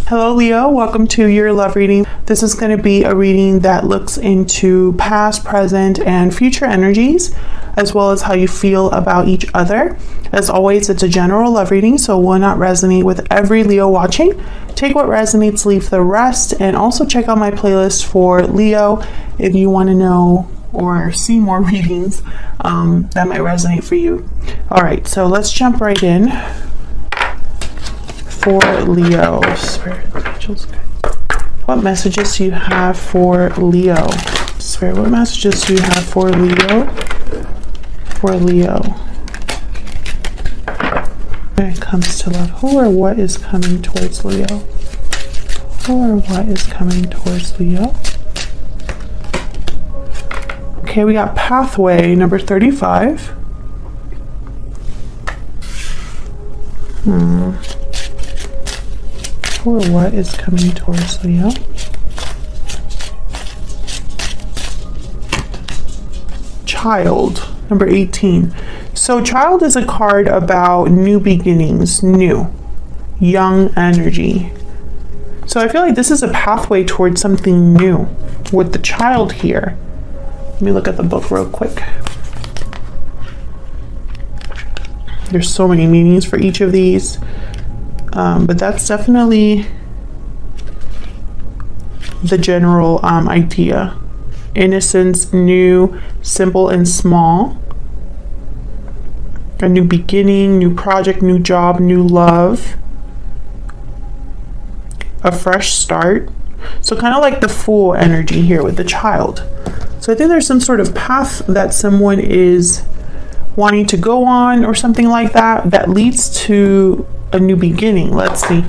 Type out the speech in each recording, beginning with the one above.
Hello Leo, welcome to your love reading. This is going to be a reading that looks into past, present, and future energies, as well as how you feel about each other. As always, it's a general love reading, so it will not resonate with every Leo watching. Take what resonates, leave the rest, and also check out my playlist for Leo if you want to know or see more readings that might resonate for you. All right, so let's jump right in. For Leo, Spirit, angels, what messages do you have for Leo? Spirit, what messages do you have for Leo? For Leo. When it comes to love, who or what is coming towards Leo? Who or what is coming towards Leo? Okay, we got pathway number 35. Who or what is coming towards Leo? Child, number 18. So child is a card about new beginnings, new, young energy. So I feel like this is a pathway towards something new with the child here. Let me look at the book real quick. There's so many meanings for each of these. But that's definitely the general idea. Innocence, new, simple and small. A new beginning, new project, new job, new love. A fresh start. So kind of like the Fool energy here with the child. So I think there's some sort of path that someone is wanting to go on or something like that that leads to a new beginning. Let's see.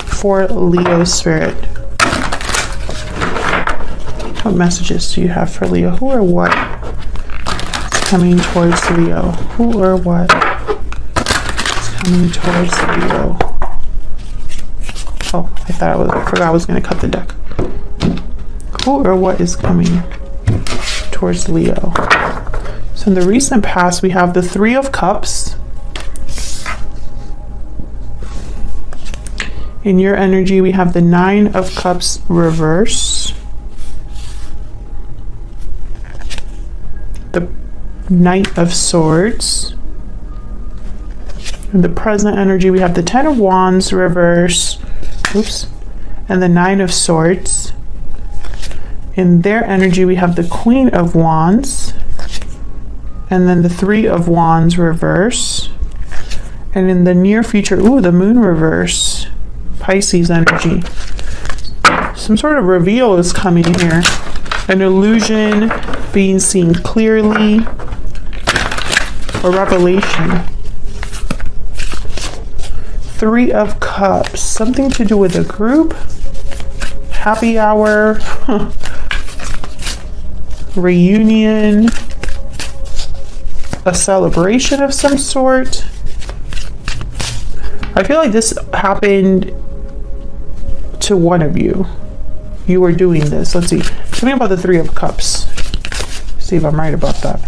For Leo Spirit, what messages do you have for Leo? Who or what is coming towards Leo? Who or what is coming towards Leo? Oh, I forgot I was going to cut the deck. Who or what is coming towards Leo? So in the recent past, we have the Three of Cups. In your energy, we have the Nine of Cups reverse. The Knight of Swords. In the present energy, we have the Ten of Wands reverse. Oops. And the Nine of Swords. In their energy, we have the Queen of Wands. And then the Three of Wands reverse. And in the near future, the Moon reverse. Pisces energy. Some sort of reveal is coming here. An illusion being seen clearly. A revelation. Three of Cups. Something to do with a group. Happy hour. Reunion. A celebration of some sort. I feel like this happened to one of you. You were doing this. Let's see. Tell me about the Three of Cups. See if I'm right about that.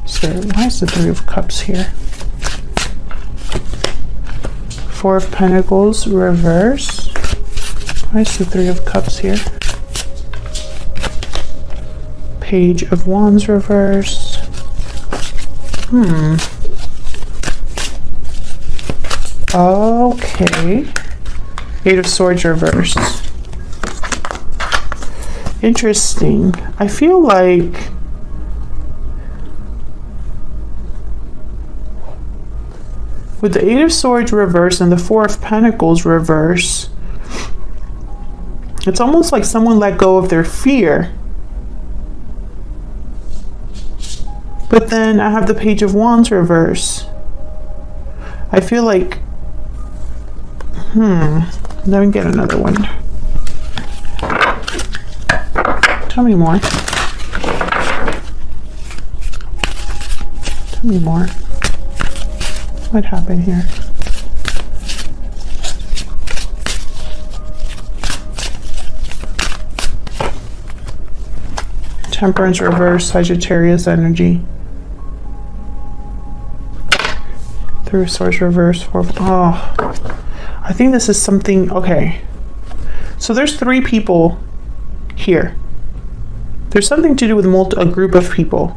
So why is the Three of Cups here? Four of Pentacles reverse. Why is the Three of Cups here? Page of Wands reverse. Okay. Eight of Swords reverse. Interesting. I feel like with the Eight of Swords reverse and the Four of Pentacles reverse, it's almost like someone let go of their fear. But then I have the Page of Wands reverse. I feel like, let me get another one. Tell me more. Tell me more. What happened here? Temperance reverse, Sagittarius energy. Three of Swords reverse. I think this is something. Okay, so there's three people here. There's something to do with a group of people,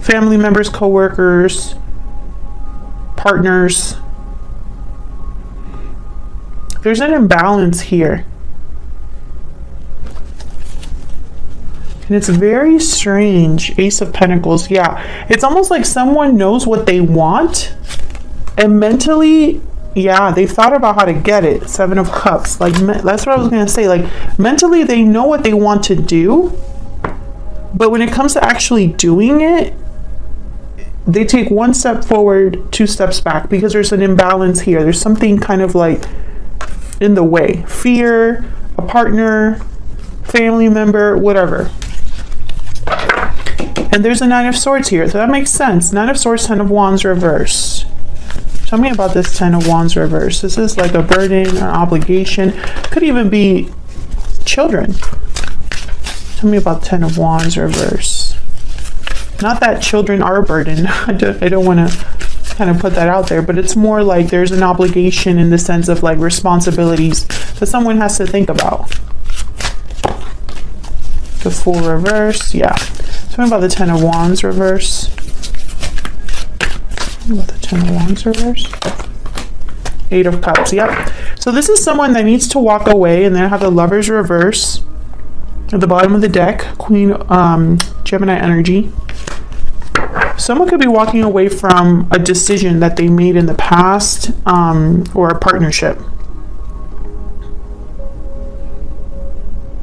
family members, co-workers, partners. There's an imbalance here. And it's very strange. Ace of Pentacles. Yeah, it's almost like someone knows what they want, and mentally, yeah, they've thought about how to get it. Seven of Cups. Like, that's what I was going to say. Like, mentally, they know what they want to do, but when it comes to actually doing it, they take one step forward, two steps back, because there's an imbalance here. There's something kind of like in the way. Fear, a partner, family member, whatever. And there's a Nine of Swords here, so that makes sense. Nine of Swords, Ten of Wands reverse. Tell me about this Ten of Wands reverse. This is like a burden, an obligation. Could even be children. Tell me about Ten of Wands reverse. Not that children are a burden. I don't want to kind of put that out there, but it's more like there's an obligation in the sense of like responsibilities that someone has to think about. The Fool reverse, yeah. Tell me about the Ten of Wands reverse. Tell me about the Ten of Wands reverse. Eight of Cups, yep. So this is someone that needs to walk away, and then I have the Lovers reverse at the bottom of the deck. Queen, Gemini energy. Someone could be walking away from a decision that they made in the past, or a partnership.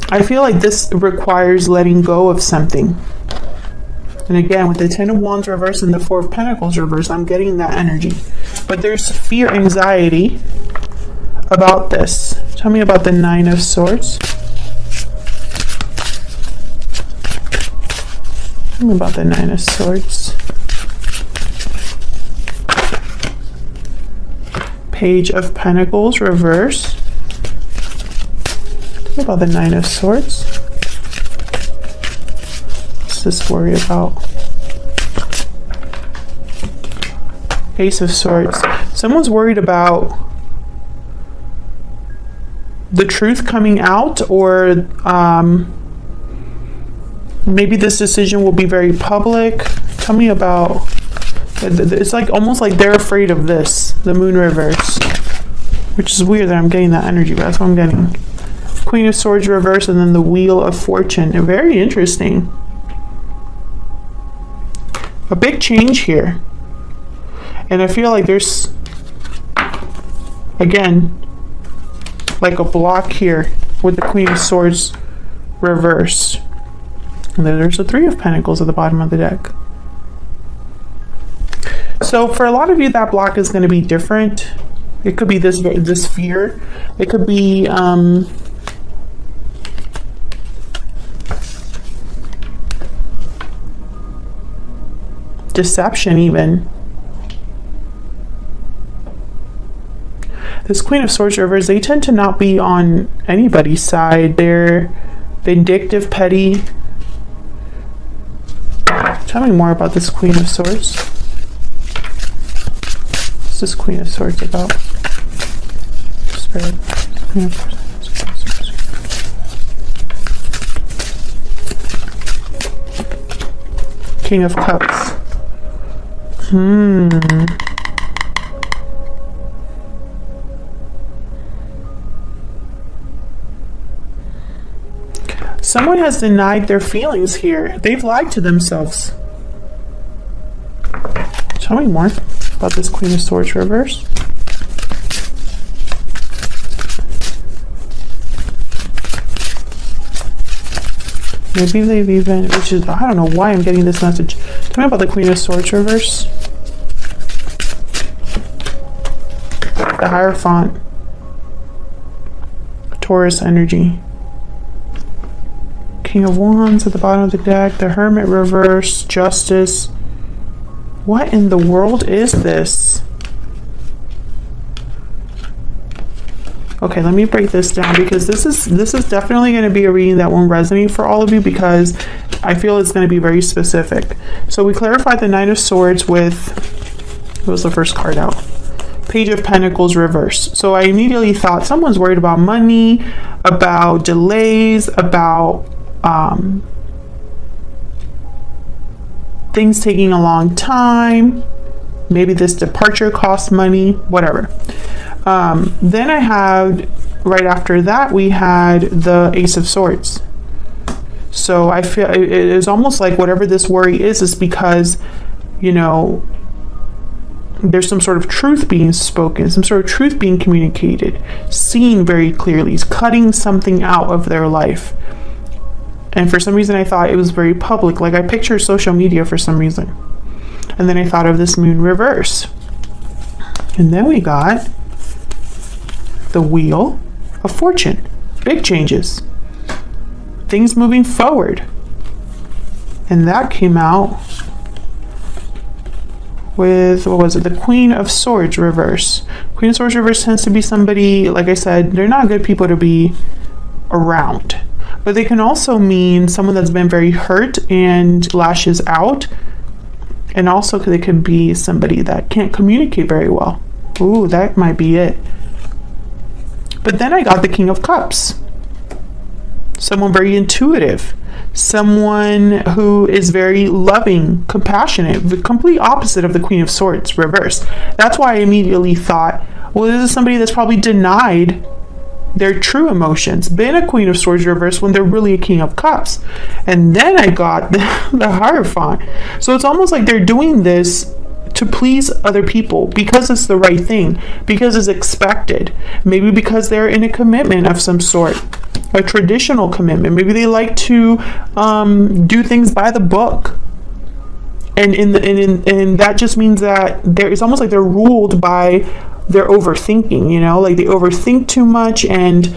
I feel like this requires letting go of something. And again, with the Ten of Wands reverse and the Four of Pentacles reverse, I'm getting that energy. But there's fear, anxiety about this. Tell me about the Nine of Swords. Tell me about the Nine of Swords. Page of Pentacles reverse. Tell me about the Nine of Swords. What's this worry about? Ace of Swords. Someone's worried about the truth coming out, or maybe this decision will be very public. Tell me about, it's like almost like they're afraid of this, the Moon reverse, which is weird that I'm getting that energy, but that's what I'm getting. Queen of Swords reverse, and then the Wheel of Fortune. Very interesting. A big change here. And I feel like there's, again, like a block here with the Queen of Swords reversed. And then there's the Three of Pentacles at the bottom of the deck. So for a lot of you, that block is going to be different. It could be this fear. It could be deception even. This Queen of Swords reverse, they tend to not be on anybody's side. They're vindictive, petty. Tell me more about this Queen of Swords. What's this Queen of Swords about? Spirit. Queen of Swords. King of Cups. Someone has denied their feelings here. They've lied to themselves. Tell me more about this Queen of Swords reverse. Maybe they've even, which is, I don't know why I'm getting this message. Tell me about the Queen of Swords reverse. The Hierophant. Taurus energy. King of Wands at the bottom of the deck. The Hermit reverse. Justice. What in the world is this? Okay, let me break this down, because this is definitely going to be a reading that won't resonate for all of you, because I feel it's going to be very specific. So we clarified the Nine of Swords with, what was the first card out? Page of Pentacles reverse. So I immediately thought someone's worried about money, about delays, about things taking a long time. Maybe this departure costs money, whatever. Then I had, right after that, we had the Ace of Swords. So I feel it is almost like whatever this worry is because, you know, there's some sort of truth being spoken, some sort of truth being communicated, seen very clearly, cutting something out of their life. And for some reason I thought it was very public, like I pictured social media for some reason. And then I thought of this moon reverse. And then we got the Wheel of Fortune. Big changes. Things moving forward. And that came out with, what was it? The Queen of Swords reverse. Queen of Swords reverse tends to be somebody, like I said, they're not good people to be around. But they can also mean someone that's been very hurt and lashes out. And also they could be somebody that can't communicate very well. Ooh, that might be it. But then I got the King of Cups. Someone very intuitive. Someone who is very loving, compassionate, the complete opposite of the Queen of Swords reverse. That's why I immediately thought, well, this is somebody that's probably denied their true emotions, been a Queen of Swords reverse when they're really a King of Cups. And then I got the Hierophant. So it's almost like they're doing this to please other people because it's the right thing, because it's expected, maybe because they're in a commitment of some sort, a traditional commitment. Maybe they like to do things by the book. And that just means that it's almost like they're ruled by their overthinking, you know, like they overthink too much and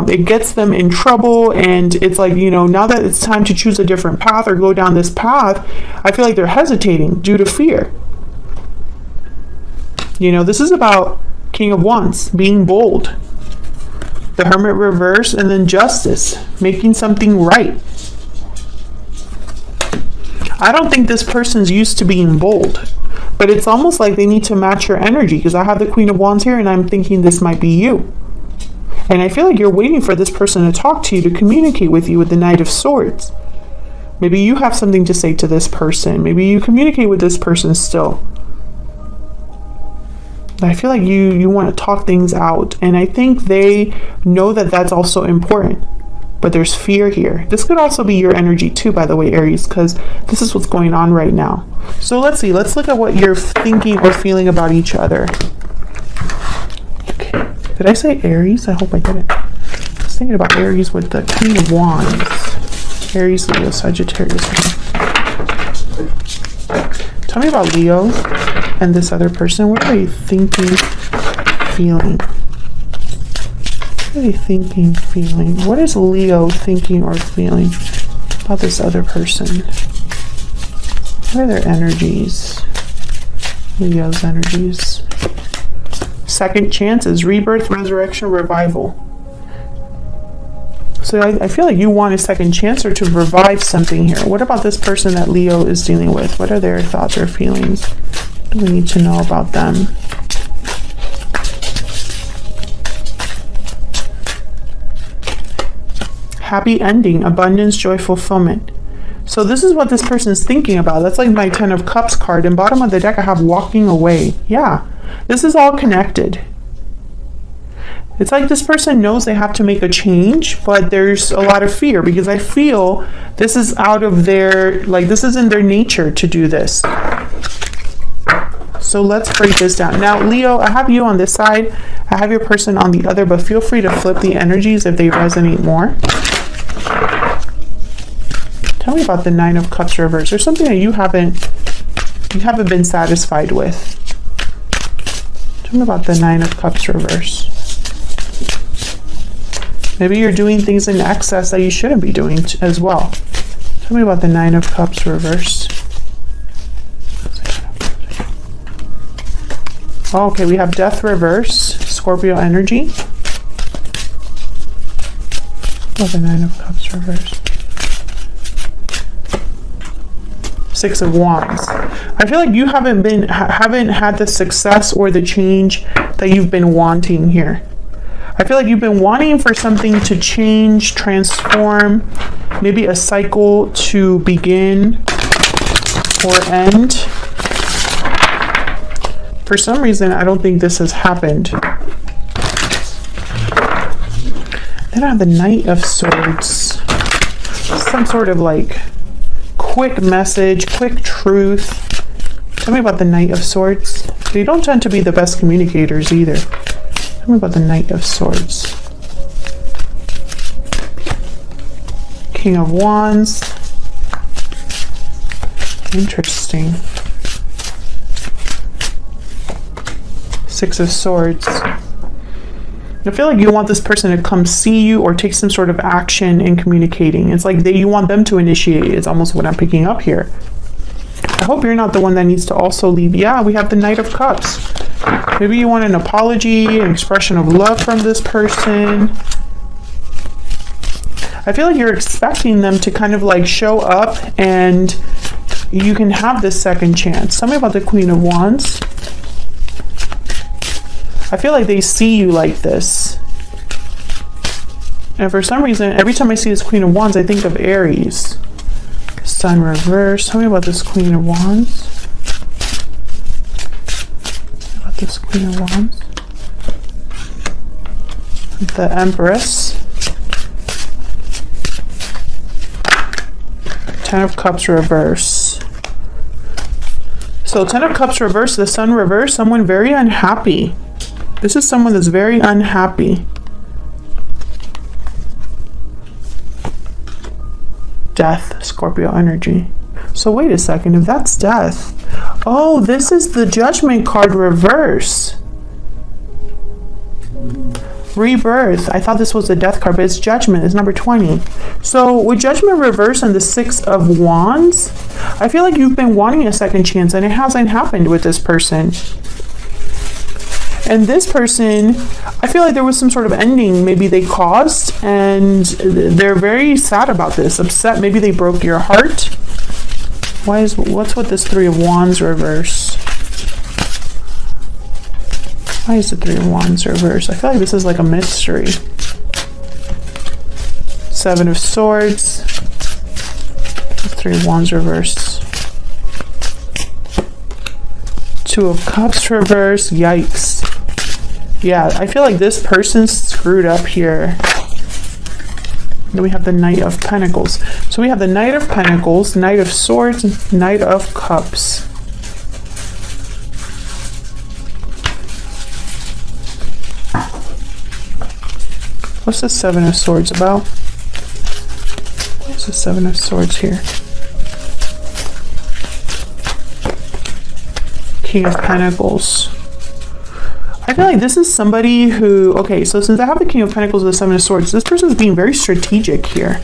it gets them in trouble. And it's like, you know, now that it's time to choose a different path or go down this path, I feel like they're hesitating due to fear. You know, this is about King of Wands, being bold. The Hermit reverse, and then Justice, making something right. I don't think this person's used to being bold, but it's almost like they need to match your energy, because I have the Queen of Wands here and I'm thinking this might be you. And I feel like you're waiting for this person to talk to you, to communicate with you with the Knight of Swords. Maybe you have something to say to this person. Maybe you communicate with this person still. I feel like you want to talk things out, and I think they know that that's also important, but there's fear here. This could also be your energy too, by the way, Aries, because this is what's going on right now. So let's see, let's look at what you're thinking or feeling about each other. Okay, did I say Aries? I hope I didn't. I was thinking about Aries with the Queen of Wands. Aries, Leo, Sagittarius. Tell me about Leo and this other person. What are they thinking, feeling? What are they thinking, feeling? What is Leo thinking or feeling about this other person? What are their energies? Leo's energies. Second chances, rebirth, resurrection, revival. So I feel like you want a second chance or to revive something here. What about this person that Leo is dealing with? What are their thoughts or feelings? What do we need to know about them? Happy ending, abundance, joy, fulfillment. So this is what this person is thinking about. That's like my 10 of Cups card. And bottom of the deck, I have walking away. Yeah, this is all connected. It's like this person knows they have to make a change, but there's a lot of fear because I feel this is out of their, like this is in their nature to do this. So let's break this down. Now, Leo, I have you on this side. I have your person on the other, but feel free to flip the energies if they resonate more. Tell me about the Nine of Cups reverse. There's something that you haven't been satisfied with. Tell me about the Nine of Cups reverse. Maybe you're doing things in excess that you shouldn't be doing as well. Tell me about the Nine of Cups reverse. Oh, okay, we have Death reverse, Scorpio energy. Oh, the Nine of Cups reverse. Six of Wands. I feel like you haven't had the success or the change that you've been wanting here. I feel like you've been wanting for something to change, transform, maybe a cycle to begin or end. For some reason, I don't think this has happened. Then I have the Knight of Swords. Some sort of like quick message, quick truth. Tell me about the Knight of Swords. They don't tend to be the best communicators either. Tell me about the Knight of Swords. King of Wands. Interesting. Six of Swords. I feel like you want this person to come see you or take some sort of action in communicating. It's like you want them to initiate. It's almost what I'm picking up here. I hope you're not the one that needs to also leave. Yeah, we have the Knight of Cups. Maybe you want an apology, an expression of love from this person. I feel like you're expecting them to kind of like show up and you can have this second chance. Tell me about the Queen of Wands. I feel like they see you like this. And for some reason, every time I see this Queen of Wands, I think of Aries. Sun reverse. Tell me about this Queen of Wands. About this Queen of Wands. The Empress. Ten of Cups reverse. So Ten of Cups reverse, the Sun reverse, someone very unhappy. This is someone that's very unhappy. Death, Scorpio energy. So wait a second, if that's death. Oh, this is the Judgment card reverse. Rebirth. I thought this was the Death card, but it's Judgment. It's number 20. So with Judgment reverse and the Six of Wands, I feel like you've been wanting a second chance and it hasn't happened with this person. And this person, I feel like there was some sort of ending maybe they caused, and they're very sad about this, upset. Maybe they broke your heart. What's with this Three of Wands reverse? Why is the Three of Wands reverse? I feel like this is like a mystery. Seven of Swords. Three of Wands reverse. Two of Cups reverse. Yikes. Yeah, I feel like this person's screwed up here. Then we have the Knight of Pentacles. So we have the Knight of Pentacles, Knight of Swords, Knight of Cups. What's the Seven of Swords about? What's the Seven of Swords here? King of Pentacles. I feel like this is somebody who, okay, so since I have the King of Pentacles and the Seven of Swords, this person is being very strategic here.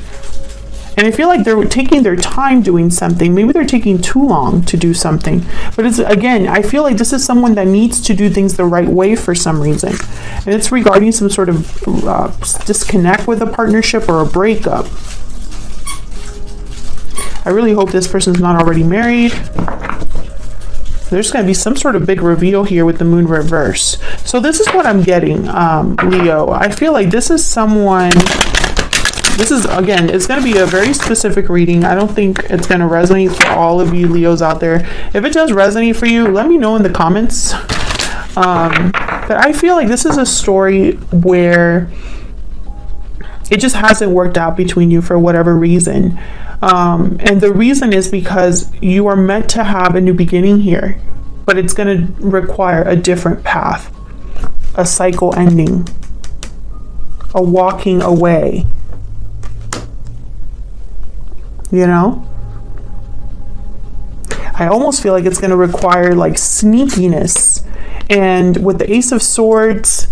And I feel like they're taking their time doing something. Maybe they're taking too long to do something. But it's, again, I feel like this is someone that needs to do things the right way for some reason. And it's regarding some sort of disconnect with a partnership or a breakup. I really hope this person's not already married. There's going to be some sort of big reveal here with the Moon reverse. So this is what I'm getting, Leo. I feel like this is someone, this is, again, it's going to be a very specific reading. I don't think it's going to resonate for all of you Leos out there. If it does resonate for you, let me know in the comments. But I feel like this is a story where it just hasn't worked out between you for whatever reason. And the reason is because you are meant to have a new beginning here, but it's going to require a different path, a cycle ending, a walking away, you know? I almost feel like it's going to require like sneakiness. And with the Ace of Swords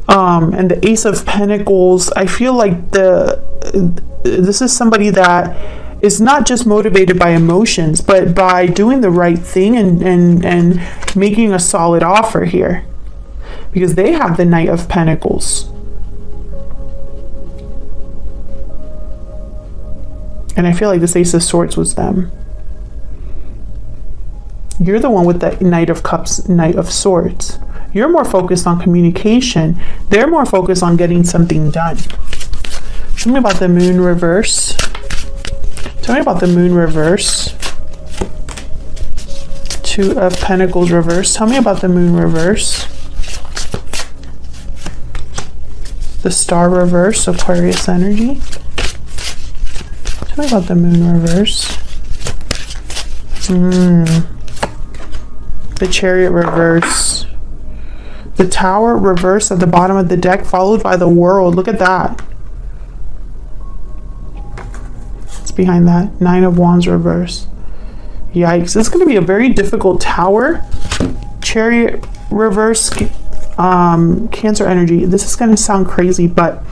and the Ace of Pentacles, I feel like this is somebody that is not just motivated by emotions, but by doing the right thing and making a solid offer here. Because they have the Knight of Pentacles. And I feel like this Ace of Swords was them. You're the one with the Knight of Cups, Knight of Swords. You're more focused on communication. They're more focused on getting something done. Tell me about the Moon reverse. Tell me about the Moon reverse. Two of Pentacles reverse. Tell me about the Moon reverse. The Star reverse, Aquarius energy. Tell me about the Moon reverse. The Chariot reverse. The Tower reverse at the bottom of the deck, followed by the World. Look at that. What's behind that? Nine of Wands reverse. Yikes. This is going to be a very difficult Tower. Chariot reverse, Cancer energy. This is going to sound crazy, but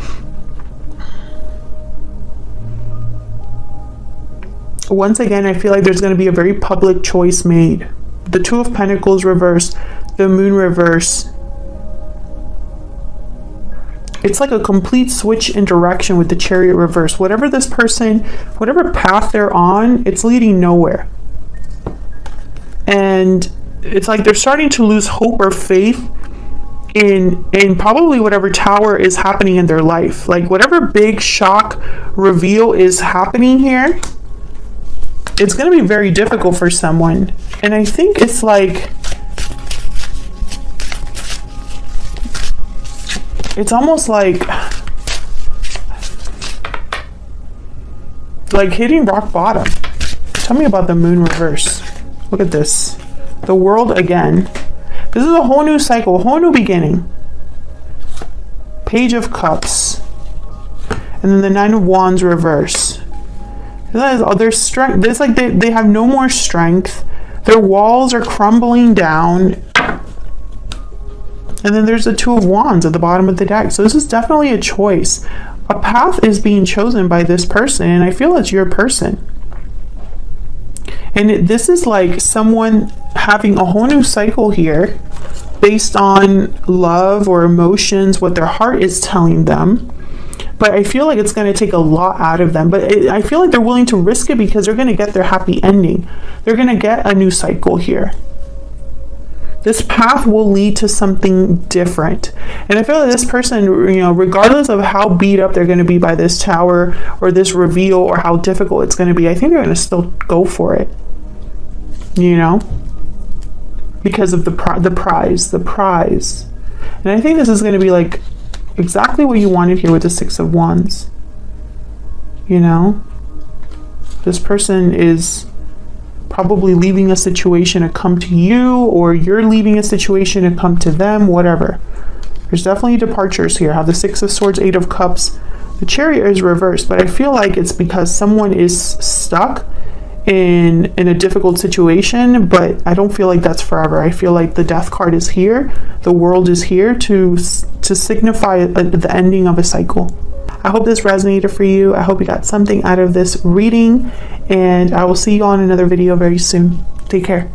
once again, I feel like there's going to be a very public choice made. The Two of Pentacles reverse, the Moon reverse. It's like a complete switch in direction with the Chariot reverse. Whatever this person, whatever path they're on, it's leading nowhere. And it's like they're starting to lose hope or faith in probably whatever Tower is happening in their life. Like whatever big shock reveal is happening here, it's going to be very difficult for someone. And I think it's like, it's almost like hitting rock bottom. Tell me about the Moon reverse. Look at this. The World again. This is a whole new cycle, a whole new beginning. Page of Cups. And then the Nine of Wands reverse. Their strength, it's like they have no more strength. Their walls are crumbling down. And then there's the Two of Wands at the bottom of the deck. So this is definitely a choice. A path is being chosen by this person, and I feel it's your person. And this is like someone having a whole new cycle here based on love or emotions, what their heart is telling them. But I feel like it's going to take a lot out of them. But I feel like they're willing to risk it because they're going to get their happy ending. They're going to get a new cycle here. This path will lead to something different. And I feel like this person, regardless of how beat up they're going to be by this Tower or this reveal or how difficult it's going to be, I think they're going to still go for it. Because of the prize. And I think this is going to be like exactly what you wanted here with the Six of Wands. This person is probably leaving a situation to come to you, or you're leaving a situation to come to them, whatever. There's definitely departures here. I have the Six of Swords, Eight of Cups. The Chariot is reversed, but I feel like it's because someone is stuck in a difficult situation, but I don't feel like that's forever. I feel like the Death card is here. The World is here to signify the ending of a cycle. I hope this resonated for you. I hope you got something out of this reading, and I will see you on another video very soon. Take care.